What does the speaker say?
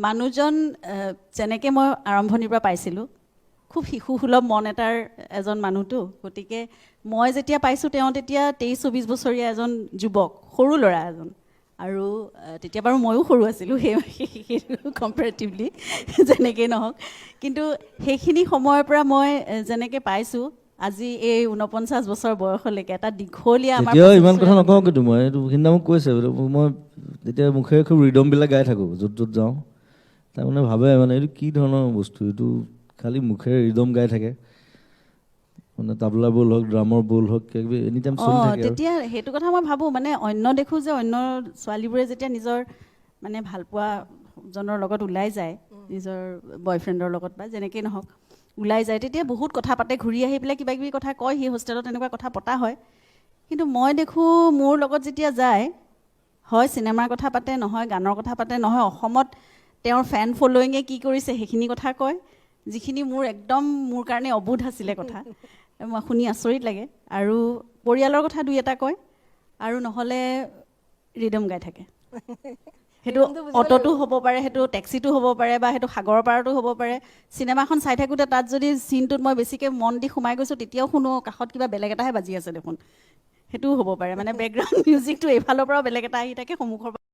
মানুহজন যেনেকৈ মই আৰম্ভণিৰ পৰা পাইছিলোঁ, খুব শিশুসুলভ মন এটাৰ এজন মানুহটো, গতিকে মই যেতিয়া পাইছোঁ তেওঁ তেতিয়া 23-24 বছৰীয়া এজন যুৱক, সৰু ল'ৰা এজন। আৰু তেতিয়া বাৰু ময়ো সৰু আছিলোঁ সেইটো কম্পেৰেটিভলি যেনেকেই নহওক, কিন্তু সেইখিনি সময়ৰ পৰা মই যেনেকৈ পাইছোঁ আজি এই 49 বছৰ বয়সলৈকে এটা দীঘলীয়া আমাৰ এতিয়াও ইমান কথা নকওঁ কিন্তু মই এইটো সিদিনা মোক কৈছে, মই যেতিয়া মুখেৰে খুব ৰিদমবিলাক গাই থাকোঁ য'ত য'ত যাওঁ, তাৰমানে ভাবে মানে এইটো কি ধৰণৰ বস্তু, এইটো খালি মুখেৰে ৰিদম গাই থাকে, মানে তাবলা বোল হওক ড্ৰামৰ বোল হওক কিবা কিবি এনি টাইম চলি থাকে। তেতিয়া সেইটো কথা মই ভাবোঁ, মানে অন্য দেখোঁ যে অন্য ছোৱালীবোৰে যেতিয়া নিজৰ মানে ভালপোৱাজনৰ লগত ওলাই যায়, নিজৰ বয়ফ্ৰেণ্ডৰ লগত বা যেনেকেই নহওক ওলাই যায়, তেতিয়া বহুত কথা পাতে, ঘূৰি আহি পেলাই কিবা কিবি কথা কয়, সি হোষ্টেলত এনেকুৱা কথা পতা হয়। কিন্তু মই দেখোঁ মোৰ লগত যেতিয়া যায়, হয় চিনেমাৰ কথা পাতে, নহয় গানৰ কথা পাতে, নহয় অসমত তেওঁৰ ফেন ফল'য়িঙে কি কৰিছে সেইখিনি কথা কয়, যিখিনি মোৰ কাৰণে অবোধ আছিলে কথা, মই শুনি আচৰিত লাগে। আৰু পৰিয়ালৰ কথা দুই এটা কয়, আৰু নহ'লে ৰিদম গাই থাকে। সেইটো অ'টোটো হ'ব পাৰে, সেইটো টেক্সিটো হ'ব পাৰে, বা সেইটো সাগৰৰ পাৰতো হ'ব পাৰে। চিনেমাখন চাই থাকোঁতে তাত যদি চিনটোত মই বেছিকৈ মন দি সোমাই গৈছোঁ, তেতিয়াও শুনো কাষত কিবা বেলেগ এটাহে বাজি আছে দেখোন, সেইটোও হ'ব পাৰে। মানে বেকগ্ৰাউণ্ড মিউজিকটো এইফালৰ পৰাও বেলেগ এটা আহি থাকে, সন্মুখৰ পৰা